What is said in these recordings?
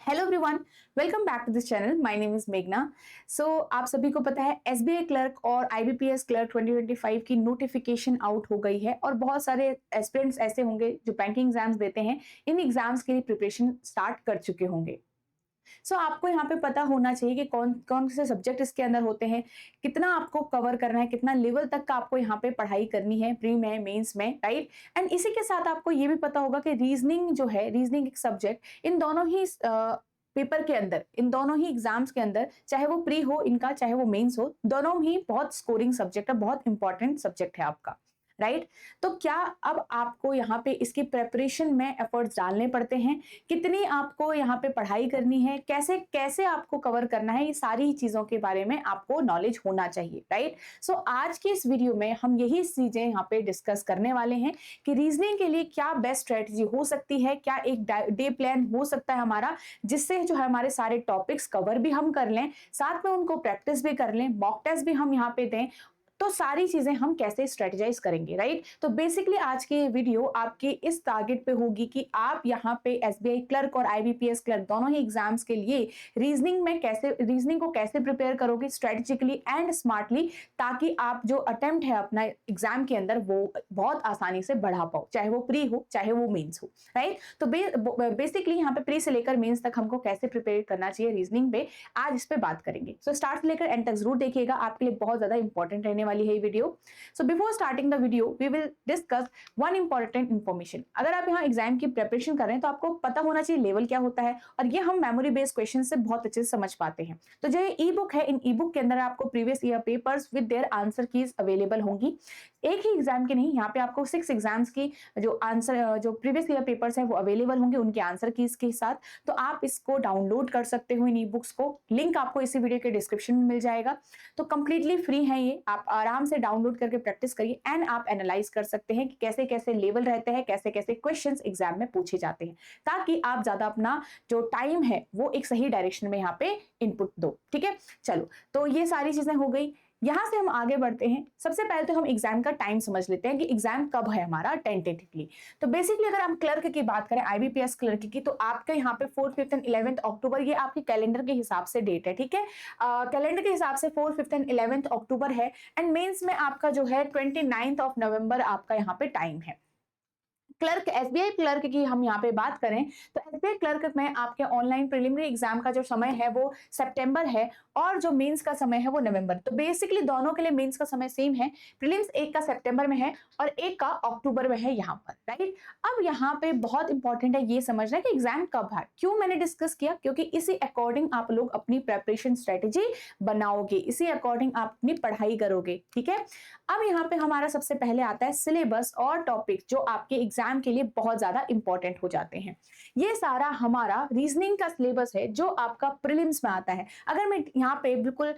Hello everyone, welcome back to this channel. My name is मेघना। आप सभी को पता है एसबीआई क्लर्क और आईबीपीएस क्लर्क 2025 की नोटिफिकेशन आउट हो गई है और बहुत सारे एस्पिरेंट्स ऐसे होंगे जो बैंकिंग एग्जाम्स देते हैं, इन एग्जाम्स के लिए प्रिपरेशन स्टार्ट कर चुके होंगे। आपको यहाँ पे पता होना चाहिए कि कौन कौन से सब्जेक्ट इसके अंदर होते हैं, कितना आपको कवर करना है, कितना लेवल तक का आपको यहाँ पे पढ़ाई करनी है प्री में, मेंस में, राइट। एंड इसी के साथ आपको ये भी पता होगा कि रीजनिंग जो है, रीजनिंग एक सब्जेक्ट इन दोनों ही पेपर के अंदर, इन दोनों ही एग्जाम्स के अंदर, चाहे वो प्री हो इनका, चाहे वो मेंस हो, दोनों ही बहुत स्कोरिंग सब्जेक्ट है, बहुत इंपॉर्टेंट सब्जेक्ट है आपका, राइट। तो क्या अब आपको यहाँ पे इसकी प्रेपरेशन में एफर्ट्स डालने पड़ते हैं, कितनी आपको यहाँ पे पढ़ाई करनी है, कैसे कैसे आपको कवर करना है, ये सारी चीजों के बारे में आपको नॉलेज होना चाहिए, राइट। आज की इस वीडियो में हम यही चीजें यहाँ पे डिस्कस करने वाले हैं कि रीजनिंग के लिए क्या बेस्ट स्ट्रेटजी हो सकती है, क्या एक डे प्लान हो सकता है हमारा, जिससे जो है हमारे सारे टॉपिक्स कवर भी हम कर लें, साथ में उनको प्रैक्टिस भी कर लें, मॉक टेस्ट भी हम यहाँ पे दें। तो सारी चीजें हम कैसे स्ट्रेटेजाइज करेंगे, राइट। तो बेसिकली आज की ये वीडियो आपके इस टारगेट पे होगी कि आप यहाँ पे एसबीआई क्लर्क और आईबीपीएस क्लर्क दोनों ही एग्जाम्स के लिए रीजनिंग को कैसे प्रिपेयर करोगे स्ट्रेटेजिकली एंड स्मार्टली, ताकि आप जो अटेम्प्ट है अपना एग्जाम के अंदर वो बहुत आसानी से बढ़ा पाओ, चाहे वो प्री हो चाहे वो मेन्स हो, राइट। तो बेसिकली यहाँ पे प्री से लेकर मेन्स तक हमको कैसे प्रिपेयर करना चाहिए रीजनिंग पे, आज इस पे बात करेंगे। स्टार्ट से लेकर एंड तक जरूर देखिएगा, आपके लिए बहुत ज्यादा इंपॉर्टेंट रहने वाली है ये video. Before starting the video we will discuss one important information. अगर आप यहाँ एग्जाम की प्रिपरेशन कर रहे हैं तो आपको पता होना चाहिए लेवल क्या होता है, और ये हम मेमोरी बेस्ड क्वेश्चन से बहुत अच्छे से समझ पाते हैं। तो जो ई बुक है, इन ई बुक के अंदर आपको previous year papers with their answer keys available होंगी। एक ही एग्जाम के नहीं, यहाँ पे आपको 6 एग्जाम्स की जो प्रीवियस ईयर पेपर्स है वो अवेलेबल होंगे उनके आंसर कीज के साथ। तो आप इसको डाउनलोड कर सकते हो इन ई बुक्स को, लिंक आपको इसी वीडियो के डिस्क्रिप्शन में मिल जाएगा। तो कंप्लीटली फ्री है ये, आप आराम से डाउनलोड करके प्रैक्टिस करिए एंड आप एनालाइज कर सकते हैं कि कैसे कैसे लेवल रहते हैं, कैसे कैसे क्वेश्चंस एग्जाम में पूछे जाते हैं, ताकि आप ज्यादा अपना जो टाइम है वो एक सही डायरेक्शन में यहाँ पे इनपुट दो। ठीक है, चलो तो ये सारी चीजें हो गई। यहां से हम आगे बढ़ते हैं। सबसे पहले तो हम एग्जाम का टाइम समझ लेते हैं कि एग्जाम कब है हमारा टेंटेटिवली। तो बेसिकली अगर हम क्लर्क की बात करें, आईबीपीएस क्लर्क की, तो आपके यहाँ पे 4th, 5th एंड 11th अक्टूबर, ये आपके कैलेंडर के हिसाब से डेट है, ठीक है। कैलेंडर के हिसाब से 4th, 5th एंड 11th अक्टूबर है। एंड मेंस में आपका जो है 29th ऑफ नवंबर आपका यहाँ पे टाइम है। क्लर्क, एसबीआई क्लर्क की हम यहाँ पे बात करें तो एसबीआई क्लर्क में आपके ऑनलाइन प्रिलिमिनरी एग्जाम का जो समय है वो सितंबर है, और जो मेंस का समय है वो नवंबर। तो बेसिकली दोनों के लिए मेंस का समय सेम है। प्रीलिम्स एक का सितंबर में है और एक का अक्टूबर में है यहाँ पर, राइट। अब यहाँ पे बहुत इंपॉर्टेंट है ये समझना कि एग्जाम कब है। क्यों मैंने डिस्कस किया, क्योंकि इसी अकॉर्डिंग आप लोग अपनी प्रेपरेशन स्ट्रेटेजी बनाओगे, इसी अकॉर्डिंग आप अपनी पढ़ाई करोगे, ठीक है। अब यहाँ पे हमारा सबसे पहले आता है सिलेबस और टॉपिक जो आपके एग्जाम के लिए बहुत ज्यादा इंपॉर्टेंट हो जाते हैं। ये सारा हमारा रीजनिंग का सिलेबस है जो आपका प्रीलिम्स में आता है। अगर मैं यहाँ पे बिल्कुल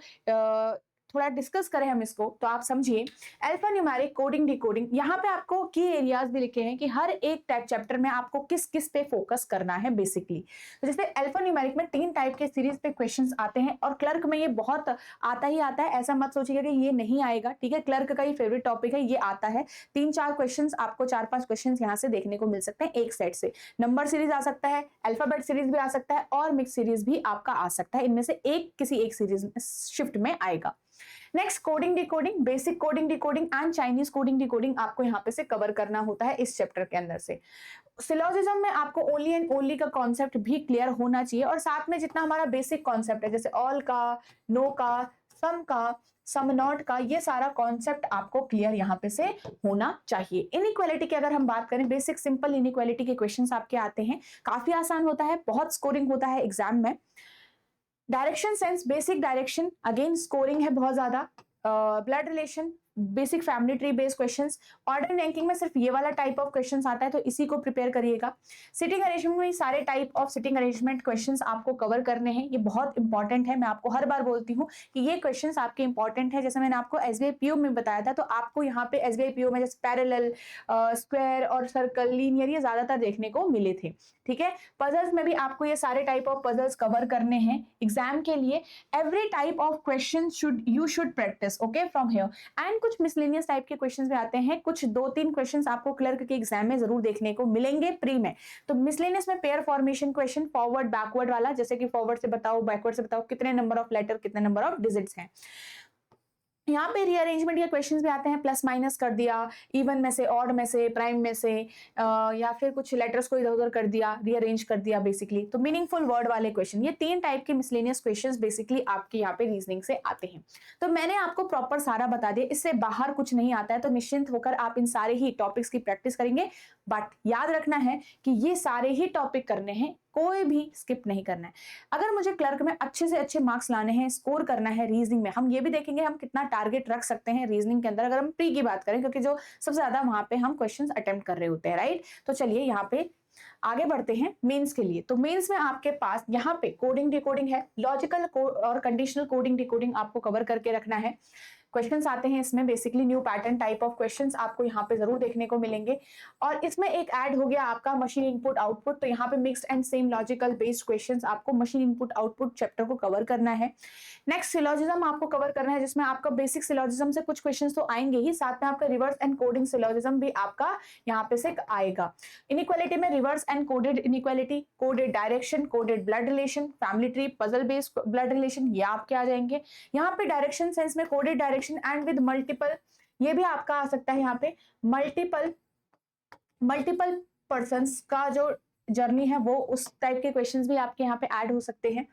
थोड़ा डिस्कस करें हम इसको, तो आप समझिए अल्फा न्यूमेरिक, कोडिंग, डिकोडिंग, यहाँ पे आपको की एरियाज भी लिखे हैं कि हर एक टाइप चैप्टर में आपको किस किस पे फोकस करना है बेसिकली। तो जैसे अल्फा न्यूमेरिक में 3 टाइप के सीरीज पे क्वेश्चंस आते हैं, और क्लर्क में ये बहुत आता ही आता है, ऐसा मत सोचिएगा कि ये नहीं आएगा, ठीक है। क्लर्क का ये फेवरेट टॉपिक है, ये आता है। 3-4 क्वेश्चन आपको 4-5 क्वेश्चन यहाँ से देखने को मिल सकते हैं एक सेट से। नंबर सीरीज आ सकता है, अल्फाबेट सीरीज भी आ सकता है, और मिक्स सीरीज भी आपका आ सकता है। इनमें से एक किसी एक सीरीज में शिफ्ट में आएगा। Next coding decoding, basic coding decoding and Chinese coding decoding आपको यहाँ पे से कवर करना होता है इस चैप्टर के अंदर से। सिलोजिज्म में आपको ओनली एंड ओनली का कॉन्सेप्ट भी क्लियर होना चाहिए, और साथ में जितना हमारा बेसिक कॉन्सेप्ट है, जैसे ऑल का, नो का, सम का, सम नॉट का, ये सारा कॉन्सेप्ट आपको क्लियर यहाँ पे से होना चाहिए। इनइक्वालिटी की अगर हम बात करें, बेसिक सिंपल इनइक्वालिटी के क्वेश्चंस आपके आते हैं, काफी आसान होता है, बहुत स्कोरिंग होता है एग्जाम में। Direction sense, basic direction, again scoring है बहुत ज्यादा। Blood relation, basic family tree based questions. Order ranking में सिर्फ ये वाला टाइप ऑफ क्वेश्चंस आता है, तो इसी को प्रिपेयर करिएगा। सिटिंग अरेंजमेंट में सारे type of sitting arrangement questions आपको कवर करने हैं, ये बहुत इंपॉर्टेंट है। मैं आपको हर बार बोलती हूँ कि ये क्वेश्चंस आपके इंपॉर्टेंट है। जैसे मैंने आपको एसबीआई पीओ में बताया था, तो आपको यहाँ पे एसबीआई पीओ में जैसे पैरेलल, स्क्वायर और सर्कल, लीनियर, ये ज्यादातर देखने को मिले थे, ठीक है। पजल्स में भी आपको ये सारे टाइप ऑफ पजल्स कवर करने हैं एग्जाम के लिए। Every type of question you should practice, okay, from here. And कुछ कुछ मिसलेनियस टाइप के क्वेश्चंस भी आते हैं, कुछ 2-3 क्वेश्चंस आपको क्लर्क के एग्जाम में जरूर देखने को मिलेंगे प्री में। तो मिसलेनियस में pair formation question, forward backward वाला, जैसे कि फॉरवर्ड से बताओ, बैकवर्ड से बताओ कितने नंबर ऑफ लेटर, कितने नंबर ऑफ डिजिट्स हैं। यहाँ पे रीअरेंजमेंट के क्वेश्चंस भी आते हैं, प्लस माइनस कर दिया, इवन में से, ऑड में से, प्राइम में से, या फिर कुछ लेटर्स को इधर उधर कर दिया, रीअरेंज कर दिया बेसिकली। तो मीनिंगफुल वर्ड वाले क्वेश्चन, ये 3 टाइप के मिसलेनियस क्वेश्चंस बेसिकली आपके यहाँ पे रीजनिंग से आते हैं। तो मैंने आपको प्रॉपर सारा बता दिया, इससे बाहर कुछ नहीं आता है, तो निश्चिंत होकर आप इन सारे ही टॉपिक्स की प्रैक्टिस करेंगे। बट याद रखना है कि ये सारे ही टॉपिक करने हैं, कोई भी स्किप नहीं करना है। अगर मुझे क्लर्क में अच्छे से अच्छे मार्क्स लाने हैं, स्कोर करना है रीजनिंग में, हम ये भी देखेंगे हम कितना टारगेट रख सकते हैं रीजनिंग के अंदर, अगर हम प्री की बात करें, क्योंकि जो सबसे ज्यादा वहां पे हम क्वेश्चंस अटेम्प्ट कर रहे होते हैं, राइट। तो चलिए यहाँ पे आगे बढ़ते हैं मेंस के लिए। तो मेंस में आपके पास यहाँ पे कोडिंग डिकोडिंग है, लॉजिकल और कंडीशनल कोडिंग डिकोडिंग आपको कवर करके रखना है। क्वेश्चंस आते हैं इसमें basically new pattern type of questions आपको यहाँ पे जरूर देखने को मिलेंगे। और इसमें एक ऐड हो गया आपका मशीन इनपुट आउटपुट, तो यहाँ पे mixed and same logical based questions आपको मशीन इनपुट आउटपुट चैप्टर को कवर करना है। नेक्स्ट सिलॉजिज्म आपको कवर करना है, जिसमें आपका बेसिक सिलॉजिज्म से कुछ क्वेश्चंस तो आएंगे ही, साथ में आपका रिवर्स एंड कोडिंग सिलॉजिज्म भी आपका यहाँ पे से आएगा। इनइक्वालिटी में reverse and coded inequality, coded direction, coded blood relation, family tree, puzzle based blood relation, ये आपके आ जाएंगे। यहाँ पे डायरेक्शन सेंस में coded direction and with multiple, ये भी आपका आ सकता है। यहाँ पे मल्टीपल पर्संस का जो जर्नी है वो, उस टाइप के क्वेश्चंस भी आपके यहाँ पे ऐड हो सकते हैं।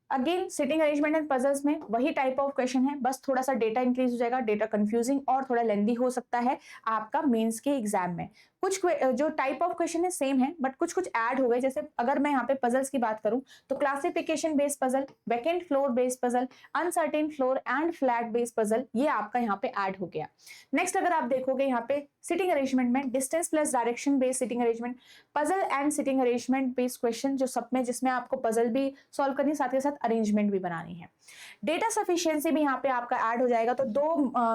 Again sitting arrangement and puzzles में वही टाइप ऑफ क्वेश्चन है, बस थोड़ा सा डेटा इंक्रीज हो जाएगा, डेटा कंफ्यूजिंग और थोड़ा लेंदी हो सकता है आपका मेंस के एग्जाम में। कुछ जो टाइप ऑफ क्वेश्चन है सेम है, बट कुछ कुछ ऐड हो गए। जैसे अगर मैं यहाँ पे पजल्स की बात करूं तो classification based puzzle, vacant floor based puzzle, uncertain floor and flat based puzzle, ये आपका यहाँ पे ऐड हो गया। नेक्स्ट अगर आप देखोगे यहाँ पे सिटिंग अरेंजमेंट में distance plus direction based sitting arrangement, puzzle and sitting arrangement based question, जो सब में जिसमें आपको पजल भी सॉल्व करनी है, साथ ही साथ अरेंजमेंट भी बनानी है। डेटा सफिशिएंसी भी यहाँ पे आपका ऐड हो जाएगा। तो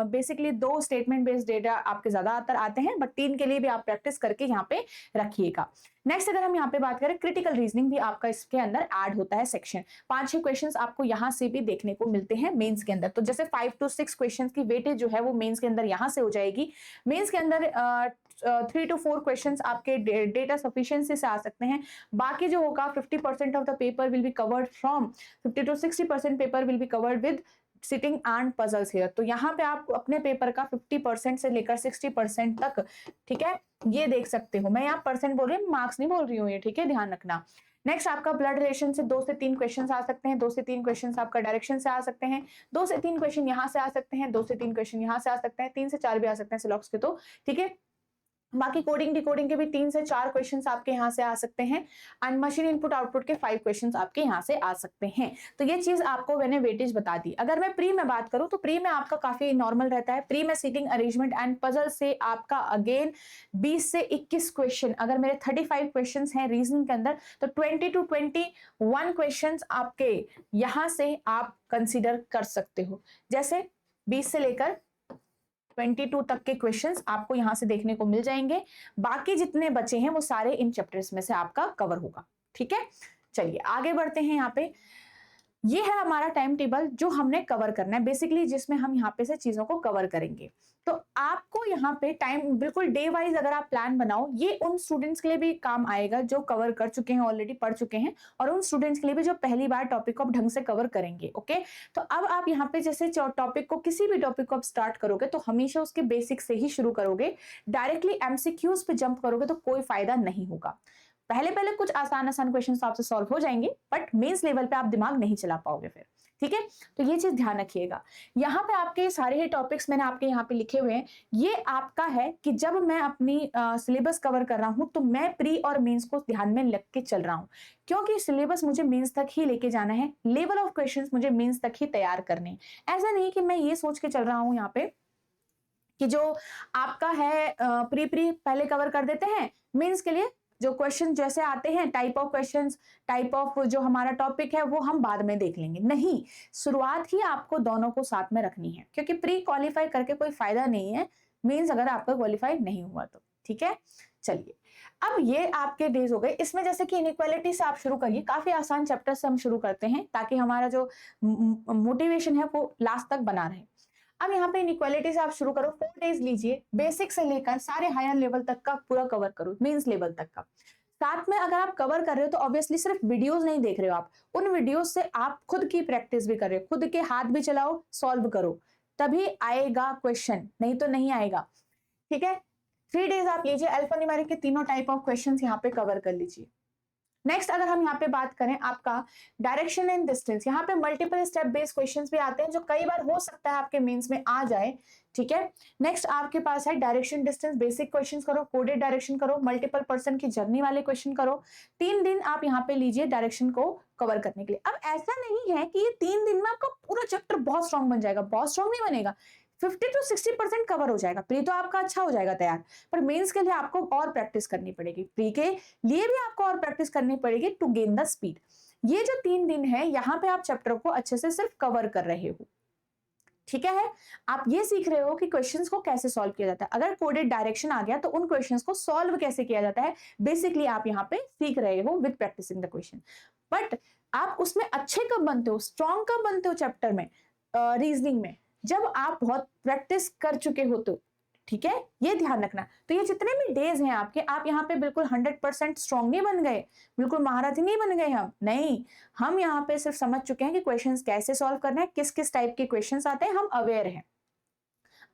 बेसिकली दो स्टेटमेंट बेस्ड डेटा आपके ज्यादातर आते हैं, बट 3 के लिए भी आप प्रैक्टिस करके यहाँ पे रखिएगा। नेक्स्ट अगर हम यहाँ पे बात करें, क्रिटिकल रीजनिंग भी आपका इसके अंदर ऐड होता है सेक्शन। 5-6 क्वेश्चंस आपको यहाँ से भी देखने को मिलते हैं मेंस के अंदर। तो जैसे 5 to 6 क्वेश्चंस की वेटेज जो है वो मेंस के अंदर यहाँ से हो जाएगी। मेंस के अंदर 3 to 4 क्वेश्चंस आपके डेटा सफिशिएंसी से आ सकते हैं। बाकी जो होगा 50% of the paper will be covered from 50 to 60% paper will be covered with sitting and puzzles here. तो यहाँ पे आप अपने पेपर का 50% से लेकर 60% तक, ठीक है, ये देख सकते हो। मैं यहाँ परसेंट बोल रही हूँ, मार्क्स नहीं बोल रही हूँ ये, ठीक है, ध्यान रखना। नेक्स्ट आपका ब्लड रिलेशन से 2 से 3 क्वेश्चन आ सकते हैं, 2 से 3 क्वेश्चन आपका डायरेक्शन से आ सकते हैं, 2 से 3 क्वेश्चन यहाँ से आ सकते हैं, 2 से 3 क्वेश्चन यहाँ से आ सकते हैं, 3 से 4 भी आ सकते हैं सिलॉक्स के, तो ठीक है। बाकी कोडिंग डिकोडिंग के भी 3 से 4 क्वेश्चंस आपके यहाँ से आ सकते हैं, एंड मशीन इनपुट आउटपुट के 5 क्वेश्चंस आपके यहाँ से आ सकते हैं। तो ये चीज आपको मैंने वेटेज बता दी। अगर मैं प्री में बात करूं तो प्री में आपका काफी नॉर्मल रहता है। प्री में सीटिंग अरेंजमेंट एंड पजल से आपका अगेन 20 से 21 क्वेश्चन, अगर मेरे 35 क्वेश्चन हैं रीजनिंग के अंदर, तो 20 to 21 क्वेश्चन आपके यहाँ से आप कंसिडर कर सकते हो। जैसे 20 से लेकर 22 तक के क्वेश्चंस आपको यहां से देखने को मिल जाएंगे। बाकी जितने बचे हैं वो सारे इन चैप्टर्स में से आपका कवर होगा, ठीक है। चलिए आगे बढ़ते हैं। यहाँ पे ये है हमारा टाइम टेबल जो हमने कवर करना है बेसिकली, जिसमें हम यहाँ पे से चीजों को कवर करेंगे। तो आपको यहाँ पे टाइम बिल्कुल डे वाइज अगर आप प्लान बनाओ, ये उन स्टूडेंट्स के लिए भी काम आएगा जो कवर कर चुके हैं, ऑलरेडी पढ़ चुके हैं, और उन स्टूडेंट्स के लिए भी जो पहली बार टॉपिक को आप ढंग से कवर करेंगे। ओके, तो अब आप यहाँ पे जैसे टॉपिक को, किसी भी टॉपिक को आप स्टार्ट करोगे तो हमेशा उसके बेसिक से ही शुरू करोगे। डायरेक्टली एमसीक्यूज पे जंप करोगे तो कोई फायदा नहीं होगा। पहले पहले कुछ आसान क्वेश्चन तो आपसे सॉल्व हो जाएंगे, बट मेंस लेवल पे आप दिमाग नहीं चला पाओगे फिर, ठीक है। तो ये चीज ध्यान रखिएगा। यहाँ पे आपके सारे ही टॉपिक्स मैंने आपके यहाँ पे लिखे हुए हैं। ये आपका है कि जब मैं अपनी सिलेबस कवर कर रहा हूँ तो मैं प्री और मेंस को ध्यान में रख के चल रहा हूँ, क्योंकि सिलेबस मुझे मेंस तक ही लेके जाना है, लेवल ऑफ क्वेश्चंस मुझे मेंस तक ही तैयार करने। ऐसा नहीं कि मैं ये सोच के चल रहा हूँ यहाँ पे कि जो आपका है प्री पहले कवर कर देते हैं, मेंस के लिए जो क्वेश्चन जैसे आते हैं, type of questions, type of जो हमारा टॉपिक है वो हम बाद में देख लेंगे। नहीं, शुरुआत ही आपको दोनों को साथ में रखनी है, क्योंकि प्री क्वालिफाई करके कोई फायदा नहीं है मींस अगर आपका क्वालिफाई नहीं हुआ तो, ठीक है। चलिए अब ये आपके डेज हो गए। इसमें जैसे कि इनइक्वालिटी से आप शुरू करिए, काफी आसान चैप्टर से हम शुरू करते हैं ताकि हमारा जो मोटिवेशन है वो लास्ट तक बना रहे। अब यहाँ पे इनइक्वालिटी से आप शुरू करो, 4 डेज लीजिए, बेसिक से लेकर सारे हायर लेवल तक का पूरा कवर करो, मेंस लेवल तक का। साथ में अगर आप कवर कर रहे हो तो ऑब्वियसली सिर्फ वीडियोस नहीं देख रहे हो, आप उन वीडियोस से आप खुद की प्रैक्टिस भी कर रहे हो, खुद के हाथ भी चलाओ, सॉल्व करो, तभी आएगा क्वेश्चन, नहीं तो नहीं आएगा। ठीक है, 3 डेज आप लीजिए, अल्फान्यूमेरिक के तीनों टाइप ऑफ क्वेश्चन यहाँ पे कवर कर लीजिए। नेक्स्ट अगर हम यहाँ पे बात करें आपका डायरेक्शन एंड डिस्टेंस, यहाँ पे मल्टीपल स्टेप बेस्ड क्वेश्चंस भी आते हैं जो कई बार हो सकता है आपके मेंस में आ जाए। ठीक है, नेक्स्ट आपके पास है डायरेक्शन डिस्टेंस, बेसिक क्वेश्चंस करो, कोडेड डायरेक्शन करो, मल्टीपल पर्सन की जर्नी वाले क्वेश्चन करो। 3 दिन आप यहाँ पे लीजिए डायरेक्शन को कवर करने के लिए। अब ऐसा नहीं है कि ये 3 दिन में आपका पूरा चैप्टर बहुत स्ट्रॉन्ग बन जाएगा, बहुत स्ट्रॉन्ग नहीं बनेगा, 50 to 60% कवर हो जाएगा, प्री तो आपका अच्छा हो जाएगा तैयार, पर मेंस के लिए आपको और प्रैक्टिस करनी पड़ेगी, प्री के लिए भी आपको और प्रैक्टिस करनी पड़ेगी टू गेन द स्पीड। ये जो 3 दिन है यहाँ पे आप चैप्टर को अच्छे से सिर्फ कवर कर रहे हो। ठीक है, आप ये सीख रहे हो कि क्वेश्चंस को कैसे सॉल्व किया जाता है, अगर कोडेड डायरेक्शन आ गया तो उन क्वेश्चंस को सॉल्व कैसे किया जाता है, बेसिकली आप यहाँ पे सीख रहे हो with practicing the question. But आप उसमें अच्छे कब बनते हो, स्ट्रॉन्ग कब बनते हो चैप्टर में, रीजनिंग में, जब आप बहुत प्रैक्टिस कर चुके हो तो। ठीक है, ये ध्यान रखना। तो ये जितने भी डेज हैं आपके, आप यहाँ पे बिल्कुल 100% स्ट्रॉन्ग नहीं बन गए, बिल्कुल महारथी नहीं बन गए हम, नहीं, हम यहाँ पे सिर्फ समझ चुके हैं कि क्वेश्चंस कैसे सॉल्व करना है, किस किस टाइप के क्वेश्चंस आते हैं, हम अवेयर हैं।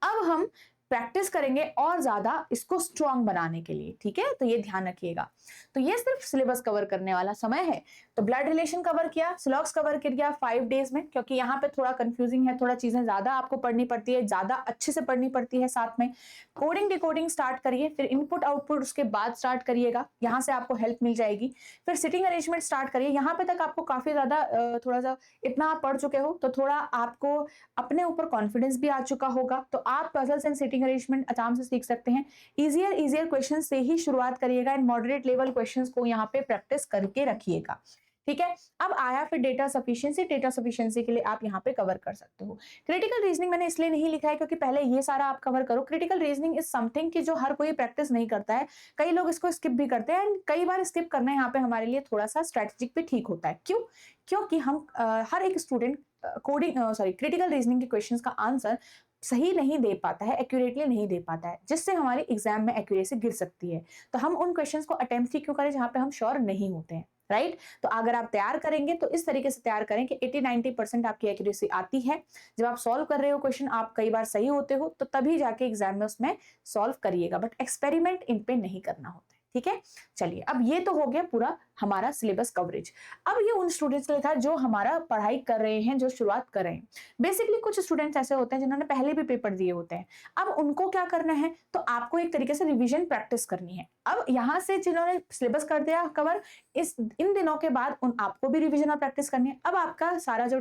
अब हम प्रैक्टिस करेंगे और ज्यादा इसको स्ट्रॉन्ग बनाने के लिए। ठीक है, तो ये ध्यान रखिएगा। तो ये सिर्फ सिलेबस कवर करने वाला समय है। तो ब्लड रिलेशन कवर किया, सिलॉक्स कवर किया 5 डेज में, क्योंकि यहाँ पे थोड़ा कंफ्यूजिंग है, थोड़ा चीजें ज्यादा आपको पढ़नी पड़ती है, ज्यादा अच्छे से पढ़नी पड़ती है। साथ में कोडिंग डिकोडिंग स्टार्ट करिए, फिर इनपुट आउटपुट उसके बाद स्टार्ट करिएगा, यहाँ से आपको हेल्प मिल जाएगी। फिर सिटिंग अरेंजमेंट स्टार्ट करिए, यहाँ पे तक आपको काफी ज्यादा थोड़ा सा इतना आप पढ़ चुके हो तो थोड़ा आपको अपने ऊपर कॉन्फिडेंस भी आ चुका होगा, तो आप पजल्स एंड सिटिंग अरेंजमेंट आराम से सीख सकते हैं। इजियर क्वेश्चन से ही शुरुआत करिएगा एंड मॉडरेट लेवल क्वेश्चंस को यहाँ पे प्रैक्टिस करके रखिएगा। ठीक है, अब आया फिर डेटा सफिशिएंसी के लिए आप यहाँ पे कवर कर सकते हो। क्रिटिकल रीजनिंग मैंने इसलिए नहीं लिखा है क्योंकि पहले ये सारा आप कवर करो। क्रिटिकल रीजनिंग इज समथिंग कि जो हर कोई प्रैक्टिस नहीं करता है, कई लोग इसको स्किप भी करते हैं, एंड कई बार स्किप करना यहाँ पे हमारे लिए थोड़ा सा स्ट्रेटेजिक भी ठीक होता है। क्यों? क्योंकि हम हर एक स्टूडेंट क्रिटिकल रीजनिंग के क्वेश्चंस का आंसर सही नहीं दे पाता है, एक्यूरेटली नहीं दे पाता है, जिससे हमारी एग्जाम में एक्यूरेसी गिर सकती है। तो हम उन क्वेश्चंस को अटेम्प्ट ही क्यों करें जहां पे हम श्योर नहीं होते हैं, राइट? तो अगर आप तैयार करेंगे तो इस तरीके से तैयार करें कि 80-90% आपकी एक्यूरेसी आती है। जब आप सॉल्व कर रहे हो क्वेश्चन, आप कई बार सही होते हो, तो तभी जाके एग्जाम में उसमें सॉल्व करिएगा, बट एक्सपेरिमेंट इन पे नहीं करना होता है। ठीक है, चलिए, अब ये तो हो गया पूरा हमारा सिलेबस कवरेज। अब ये उन स्टूडेंट्स के लिए था जो हमारा पढ़ाई कर रहे हैं, जो शुरुआत कर रहे हैं। बेसिकली कुछ स्टूडेंट्स ऐसे होते हैं जिन्होंने पहले भी पेपर दिए होते हैं। अब उनको क्या करना है, तो आपको एक तरीके से रिवीजन प्रैक्टिस करनी है। अब यहाँ से जिन्होंने सिलेबस कर दिया कवर, इन दिनों के बाद आपको भी रिवीजन और प्रैक्टिस करनी है। अब आपका सारा जो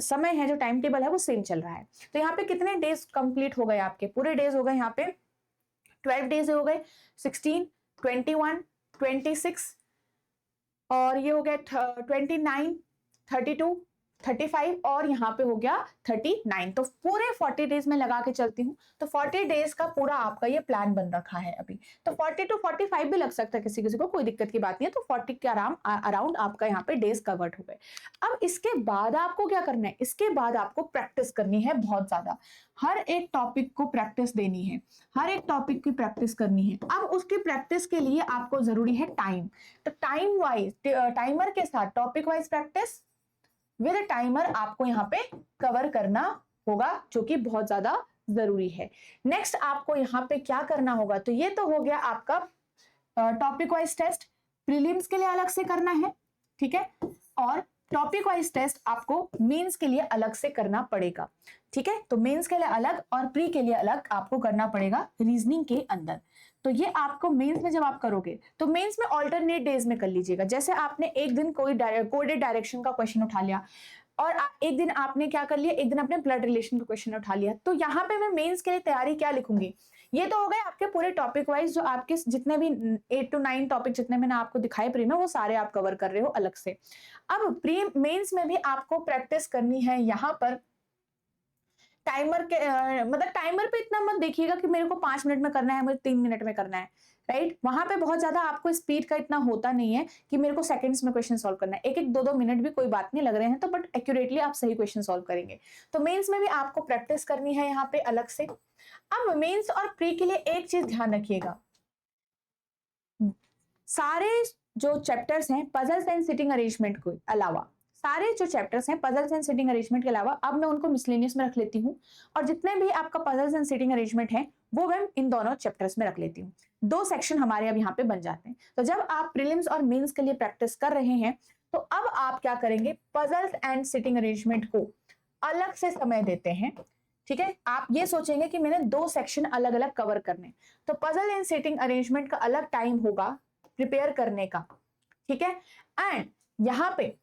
समय है, जो टाइम टेबल है, वो सेम चल रहा है। तो यहाँ पे कितने डेज कंप्लीट हो गए आपके? पूरे डेज हो गए, यहाँ पे 12 डेज हो गए, 16, 21, 26 और ये हो गया 29, 32, 35 और यहाँ पे हो गया 39। तो पूरे 40 डेज में लगा के चलती हूँ, तो 40 डेज का पूरा आपका ये प्लान बन रखा है अभी। तो 40 to 45 भी लग सकता है किसी किसी को, कोई दिक्कत की बात नहीं है। तो 40 के अराउंड आपका यहाँ पे डेज कवर्ड हो गए। अब इसके बाद आपको क्या करना है? इसके बाद आपको प्रैक्टिस करनी है बहुत ज्यादा। हर एक टॉपिक को प्रैक्टिस देनी है, हर एक टॉपिक की प्रैक्टिस करनी है। अब उसकी प्रैक्टिस के लिए आपको जरूरी है टाइम। तो टाइम वाइज, टाइमर के साथ topic wise practice with timer आपको यहाँ पे कवर करना होगा, जो कि बहुत ज्यादा जरूरी है। नेक्स्ट आपको यहाँ पे क्या करना होगा, तो ये तो हो गया आपका टॉपिक वाइज टेस्ट। प्रीलिम्स के लिए अलग से करना है, ठीक है, और टॉपिक वाइज टेस्ट आपको मेंस के लिए अलग से करना पड़ेगा। ठीक है, तो मेंस के लिए अलग और प्री के लिए अलग आपको करना पड़ेगा रीजनिंग के अंदर। तो ये आपको मेंस में जब आप करोगे तो मेंस में ऑल्टरनेट डेज में कर लीजिएगा। जैसे आपने एक दिन कोई कोडेड डायरेक्शन का क्वेश्चन उठा लिया और एक दिन आपने क्या कर लिया, एक दिन आपने ब्लड रिलेशन का क्वेश्चन उठा लिया, तो यहाँ पे मैं मेंस के लिए तैयारी क्या लिखूंगी? ये तो हो गए आपके पूरे टॉपिक वाइज, जो आपके जितने भी 8 to 9 टॉपिक जितने मैंने आपको दिखाए प्री में, वो सारे आप कवर कर रहे हो अलग से। अब प्री मेंस में भी आपको प्रैक्टिस करनी है यहाँ पर टाइमर के मतलब टाइमर पे इतना मत देखिएगा कि मेरे को 5 मिनट में करना है, मुझे 3 मिनट में करना है। राइट? वहां पे बहुत ज्यादा आपको स्पीड का इतना होता नहीं है कि मेरे को सेकंड्स में क्वेश्चन सॉल्व करना है, एक एक 2-2 मिनट भी कोई बात नहीं लग रहे हैं तो, बट एक्यूरेटली आप सही क्वेश्चन सॉल्व करेंगे। तो मेंस में भी आपको प्रैक्टिस करनी है यहाँ पे अलग से। अब मेंस और प्री के लिए एक चीज ध्यान रखिएगा, सारे जो चैप्टर्स हैं पजल्स एंड सिटिंग अरेंजमेंट के अलावा, सारे जो चैप्टर्स हैं पजल्स एंड सिटिंग अरेंजमेंट के अलावा, अब मैं उनको मिसलेनियस में रख लेती हूँ, और जितने भी आपका पजल्स एंड सिटिंग अरेंजमेंट है वो मैं इन दोनों चैप्टर्स में रख लेती हूँ। 2 सेक्शन हमारे अब यहाँ पे बन जाते हैं। तो जब आप प्रीलिम्स और मेंस के लिए प्रैक्टिस कर रहे हैं तो अब आप क्या करेंगे, पजल्स एंड सिटिंग अरेंजमेंट को अलग से समय देते हैं। ठीक है, आप ये सोचेंगे कि मैंने 2 सेक्शन अलग अलग कवर करने, तो पजल एंड सिटिंग अरेंजमेंट का अलग टाइम होगा प्रिपेयर करने का। ठीक है, एंड यहाँ पे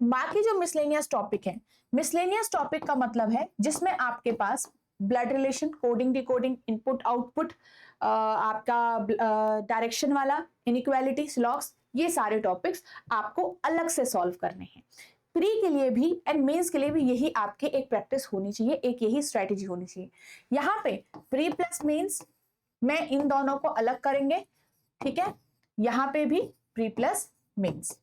बाकी जो मिसलेनियस टॉपिक है, मिसलेनियस टॉपिक का मतलब है जिसमें आपके पास blood relation, coding decoding, input output, आपका डायरेक्शन वाला, इनइक्वालिटी, स्लॉक्स, ये सारे टॉपिक्स आपको अलग से सॉल्व करने हैं। प्री के लिए भी एंड मेंस के लिए भी यही आपके एक प्रैक्टिस होनी चाहिए, एक यही स्ट्रेटेजी होनी चाहिए। यहाँ पे प्री प्लस मेंस में इन दोनों को अलग करेंगे। ठीक है, यहाँ पे भी प्री प्लस मेंस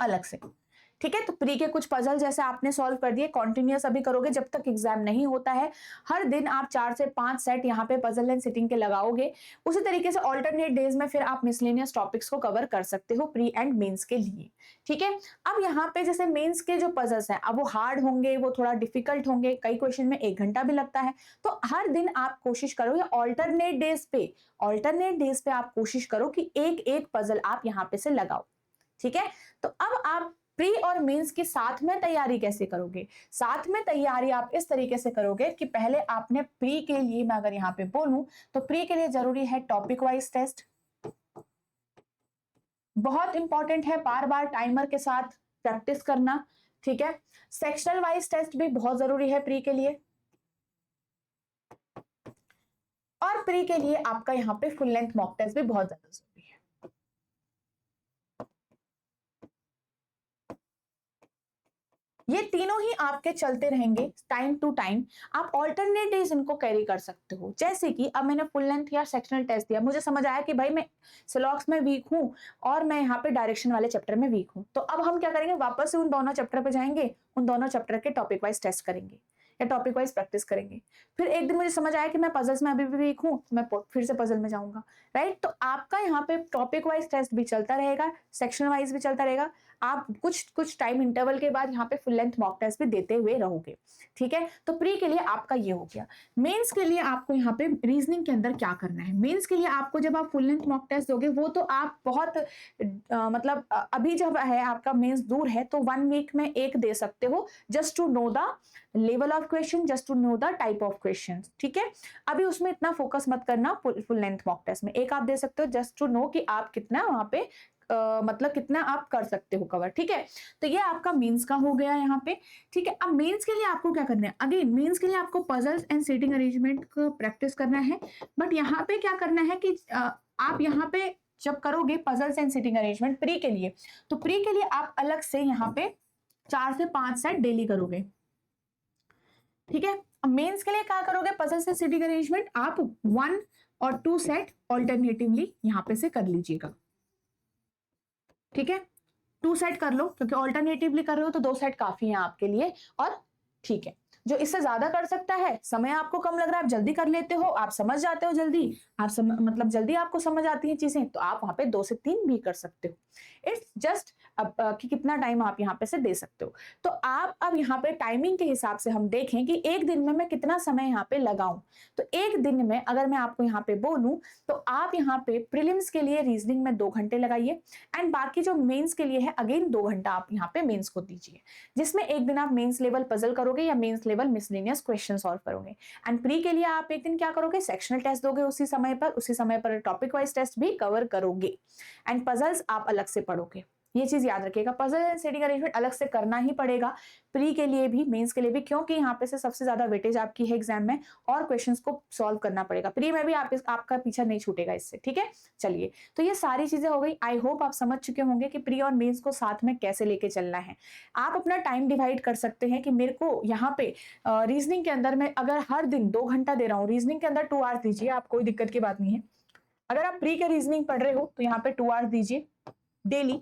अलग से। ठीक है, तो प्री के कुछ पजल जैसे आपने सॉल्व कर दिए, कॉन्टिन्यूअस अभी करोगे जब तक एग्जाम नहीं होता है। हर दिन आप 4 से 5 सेट यहाँ पे पजल एंड सिटिंग के लगाओगे। उसी तरीके से ऑल्टरनेट डेज में फिर आप मिसलेनियस टॉपिक्स को कवर कर सकते हो प्री एंड मेंस के लिए। ठीक है, अब यहाँ पे जैसे मेंस के जो पजल्स हैं अब वो हार्ड होंगे, वो थोड़ा डिफिकल्ट होंगे, कई क्वेश्चन में 1 घंटा भी लगता है। तो हर दिन आप कोशिश करो, या ऑल्टरनेट डेज पे आप कोशिश करो कि एक एक पजल आप यहाँ पे से लगाओ। ठीक है, तो अब आप प्री और मेंस की साथ में तैयारी कैसे करोगे? साथ में तैयारी आप इस तरीके से करोगे कि पहले आपने प्री के लिए, मैं अगर यहाँ पे बोलूं तो प्री के लिए जरूरी है टॉपिक वाइज टेस्ट, बहुत इंपॉर्टेंट है, बार बार टाइमर के साथ प्रैक्टिस करना। ठीक है, सेक्शनल वाइज टेस्ट भी बहुत जरूरी है प्री के लिए, और प्री के लिए आपका यहाँ पे फुल लेंथ मॉक टेस्ट भी बहुत ज्यादा जरूरी है। ये तीनों ही आपके चलते रहेंगे टाइम टू टाइम। आप ऑल्टरनेट डेज इनको कैरी कर सकते हो, जैसे कि अब मैंने फुल लेंथ या सेक्शनल टेस्ट दिया, मुझे समझ आया कि भाई मैं सिलॉक्स में वीक हूं और मैं यहाँ पे डायरेक्शन वाले चैप्टर में वीक हूं, तो अब हम क्या करेंगे, वापस से उन दोनों चैप्टर पे जाएंगे, उन दोनों चैप्टर के टॉपिक वाइज टेस्ट करेंगे या टॉपिक वाइज प्रैक्टिस करेंगे। फिर एक दिन मुझे समझ आया कि मैं पजल्स में अभी भी वीक हूं, तो मैं फिर से पजल में जाऊंगा। राइट, तो आपका यहाँ पे टॉपिक वाइज टेस्ट भी चलता रहेगा, सेक्शन वाइज भी चलता रहेगा। आप कुछ टाइम इंटरवल के बाद यहाँ पे फुल लेंथ मॉक टेस्ट भी देते हुए रहोगे। ठीक है, तो प्री के लिए आपका ये हो गया। मेंस के लिए आपको यहाँ पे रीजनिंग के अंदर क्या करना है, मेंस के लिए आपको जब आप फुल लेंथ मॉक टेस्ट दोगे, वो तो आप बहुत मतलब अभी जब है आपका मेंस दूर है तो 1 वीक में एक दे सकते हो, just to know the level of question, just to know the type of question. ठीक है, अभी उसमें इतना फोकस मत करना, फुल लेंथ मॉक टेस्ट में एक आप दे सकते हो, जस्ट टू नो कि आप कितना वहां पे मतलब कितना आप कर सकते हो कवर। ठीक है, तो ये आपका मेंस का हो गया यहाँ पे। ठीक है, अब मेंस के लिए आपको क्या करना है, अगेन मेंस के लिए आपको पजल्स एंड सीटिंग अरेंजमेंट को प्रैक्टिस करना है, बट यहाँ पे क्या करना है कि आप यहाँ पे जब करोगे puzzles and seating arrangement pre के लिए, तो प्री के लिए आप अलग से यहाँ पे 4 से 5 सेट डेली करोगे। ठीक है, अब मेंस के लिए क्या करोगे, पजल्स एंड सीटिंग अरेंजमेंट आप 1 और 2 सेट ऑल्टरनेटिवली यहाँ पे से कर लीजिएगा। ठीक है, 2 सेट कर लो, क्योंकि ऑल्टरनेटिवली कर रहे हो तो 2 सेट काफी है आपके लिए। और ठीक है, जो इससे ज्यादा कर सकता है, समय आपको कम लग रहा है, आप जल्दी कर लेते हो, आप समझ जाते हो जल्दी, मतलब जल्दी आपको समझ आती हैं चीजें, तो आप वहां पे 2 से 3 भी कर सकते हो। इट्स जस्ट कि कितना टाइम आप यहाँ पे से दे सकते हो। तो आप अब यहाँ पे टाइमिंग के हिसाब से हम देखें कि एक दिन में मैं कितना समय यहाँ पे लगाऊं। तो एक दिन में अगर मैं आपको यहाँ पे बोलूं तो आप यहाँ पे प्रीलिम्स के लिए रीजनिंग में 2 घंटे लगाइए, एंड बाकी जो मेंस के लिए है अगेन 2 घंटा आप यहाँ पे मेंस को दीजिए, जिसमें एक दिन आप मेंस लेवल पजल करोगे या mains level miscellaneous question solve करोगे। एंड प्री के लिए आप एक दिन क्या करोगे, सेक्शनल टेस्ट दोगे उसी समय पर टॉपिक वाइज टेस्ट भी कवर करोगे, एंड पजल्स आप अलग से पढ़ोगे। ये चीज याद रखिएगा। पजल एंड सीटिंग अरेंजमेंट अलग से करना ही पड़ेगा, प्री के लिए भी, मेंस के लिए भी, क्योंकि यहाँ पे से सबसे ज्यादा वेटेज आपकी है एग्जाम में और क्वेश्चंस को सॉल्व करना पड़ेगा। प्री में भी आपका पीछा नहीं छूटेगा इससे, ठीक है। चलिए, तो ये सारी चीजें हो गई। आई होप आप समझ चुके होंगे कि प्री और मेंस को साथ में कैसे लेके चलना है। आप अपना टाइम डिवाइड कर सकते हैं कि मेरे को यहाँ पे रीजनिंग के अंदर मैं अगर हर दिन 2 घंटा दे रहा हूँ, रीजनिंग के अंदर 2 आवर्स दीजिए, आप कोई दिक्कत की बात नहीं है। अगर आप प्री के रीजनिंग पढ़ रहे हो तो यहाँ पे 2 आवर्स दीजिए डेली,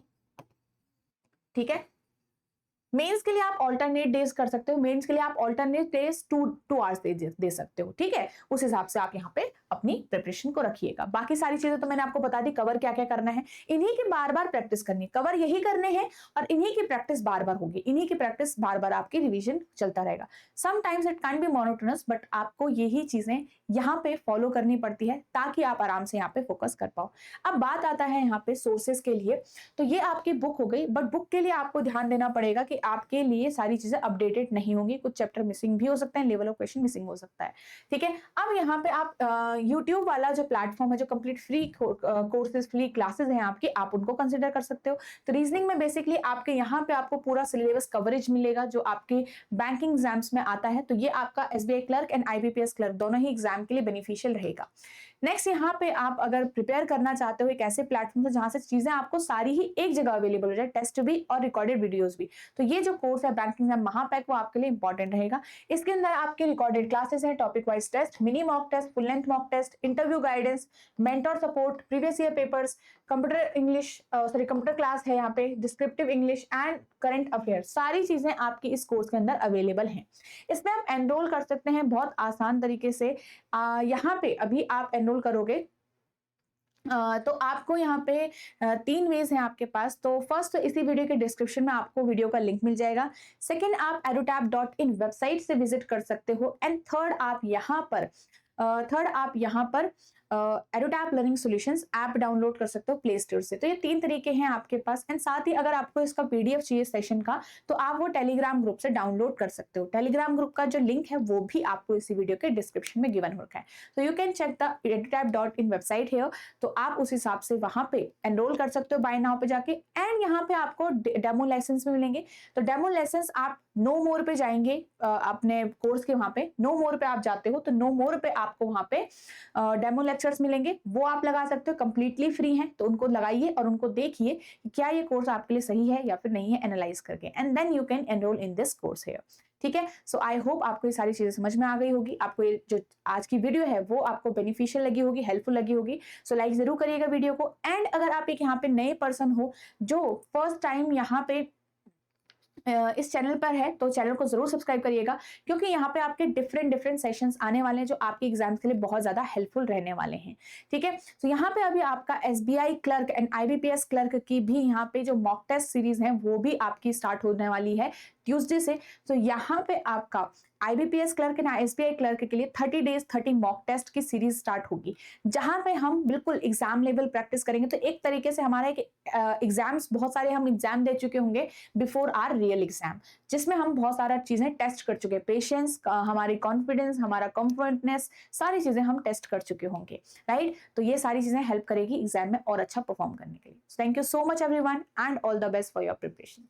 ठीक है। मेंस के लिए आप ऑल्टरनेट डेज कर सकते हो, मेंस के लिए आप ऑल्टरनेट डेज 2 आवर्स दे सकते हो, ठीक है। उस हिसाब से आप यहाँ पे अपनी प्रिपरेशन को रखिएगा। बाकी सारी चीजें तो मैंने आपको बता दी, कवर क्या क्या करना है, इन्हीं की बार बार प्रैक्टिस करनी, कवर यही करने हैं और इन्हीं की प्रैक्टिस बार बार होगी, इन्हीं की प्रैक्टिस बार बार आपकी रिविजन चलता रहेगा। Sometimes it can be monotonous, but आपको यही चीजें यहाँ पे फॉलो करनी पड़ती है ताकि आप आराम से यहाँ पे फोकस कर पाओ। अब बात आता है यहाँ पे सोर्सेस के लिए, तो ये आपकी बुक हो गई, बट बुक के लिए आपको ध्यान देना पड़ेगा कि आपके लिए सारी चीजें अपडेटेड नहीं होंगी, कुछ चैप्टर मिसिंग भी हो सकते हैं, लेवल ऑफ क्वेश्चन मिसिंग हो सकता है, ठीक है। अब यहाँ पे आप यूट्यूब वाला जो प्लेटफॉर्म है, जो complete free courses, free classes हैं आपकी, आप उनको कंसिडर कर सकते हो। तो रीजनिंग में बेसिकली आपके यहाँ पे आपको पूरा सिलेबस कवरेज मिलेगा जो आपके बैंकिंग एग्जाम्स में आता है, तो ये आपका SBI clerk and IBPS clerk दोनों ही एग्जाम के लिए बेनिफिशियल रहेगा। नेक्स्ट, यहाँ पे आप अगर प्रिपेयर करना चाहते हो एक ऐसे प्लेटफॉर्म से जहां से चीजें आपको सारी ही एक जगह अवेलेबल हो जाए, टेस्ट भी और रिकॉर्डेड वीडियोस भी, तो ये जो कोर्स है बैंकिंग एग्जाम महापैक वो आपके लिए इंपॉर्टेंट रहेगा। इसके अंदर आपके रिकॉर्डेड क्लासेस है, topic wise test, mini mock test, full length mock test, interview guidance, mentor support, previous year papers, computer English computer class है यहाँ पे, descriptive English and current affair, सारी चीजें आपकी इस कोर्स के अंदर अवेलेबल हैं। इसमें आप एनरोल कर सकते हैं बहुत आसान तरीके से। यहाँ पे अभी आप एनरोल करोगे तो आपको यहाँ पे 3 वेज हैं आपके पास। तो फर्स्ट, इसी वीडियो के डिस्क्रिप्शन में आपको वीडियो का लिंक मिल जाएगा। सेकंड, आप edutap.in वेबसाइट से विजिट कर सकते हो। एंड थर्ड, आप यहाँ पर एडुटैप लर्निंग सॉल्यूशंस ऐप डाउनलोड कर सकते हो प्ले स्टोर से। तो ये 3 तरीके हैं आपके पास। एंड साथ ही अगर आपको इसका पीडीएफ चाहिए सेशन का, तो आप वो टेलीग्राम ग्रुप से डाउनलोड कर सकते हो। टेलीग्राम ग्रुप का जो लिंक है वो भी आपको इसी वीडियो के डिस्क्रिप्शन में गिवन हो रखा है। तो you can check the edutap.in website है, तो आप उस हिसाब से वहां पे एनरोल कर सकते हो बाय नाउ पे जाके। एंड यहाँ पे आपको डेमो लाइसेंस में मिलेंगे। तो डेमो लाइसेंस आप नो मोर पे जाएंगे, अपने कोर्स के वहां पे नो मोर पे आप जाते हो तो नो मोर पे आपको वहां पे डेमो लेक्चर्स मिलेंगे, वो आप लगा सकते हो, कंप्लीटली फ्री हैं। तो उनको लगाइए और उनको देखिए कि क्या ये कोर्स आपके लिए सही है या फिर नहीं है, एनालाइज करके, and then you can enrol in this course here, ठीक है। सो आई होप आपको ये सारी चीजें समझ में आ गई होगी, आपको ये जो आज की वीडियो है वो आपको बेनिफिशियल लगी होगी, हेल्पफुल लगी होगी। सो लाइक जरूर करिएगा वीडियो को। एंड अगर आप एक यहाँ पे नए पर्सन हो जो फर्स्ट टाइम यहाँ पे इस चैनल पर है, तो चैनल को जरूर सब्सक्राइब करिएगा, क्योंकि यहाँ पे आपके डिफरेंट सेशंस आने वाले हैं जो आपके एग्जाम्स के लिए बहुत ज्यादा हेल्पफुल रहने वाले हैं, ठीक है। तो यहाँ पे अभी आपका SBI clerk and IBPS clerk की भी यहाँ पे जो मॉक टेस्ट सीरीज है वो भी आपकी स्टार्ट होने वाली है ट्यूसडे से। तो यहाँ पे आपका IBPS clerk and SBI clerk के लिए 30 डेज 30 मॉक टेस्ट की सीरीज स्टार्ट होगी, जहां पे हम बिल्कुल एग्जाम लेवल प्रैक्टिस करेंगे। तो एक तरीके से हमारा एक एग्जाम्स, बहुत सारे हम एग्जाम दे चुके होंगे बिफोर आर रियल एग्जाम, जिसमें हम बहुत सारा चीजें टेस्ट कर चुके हैं, पेशेंस, हमारी कॉन्फिडेंस, हमारा कॉन्फिडेंस, सारी चीजें हम टेस्ट कर चुके होंगे, राइट। तो ये सारी चीजें हेल्प करेगी एग्जाम में और अच्छा परफॉर्म करने के लिए। Thank you so much everyone and all the best for your preparation.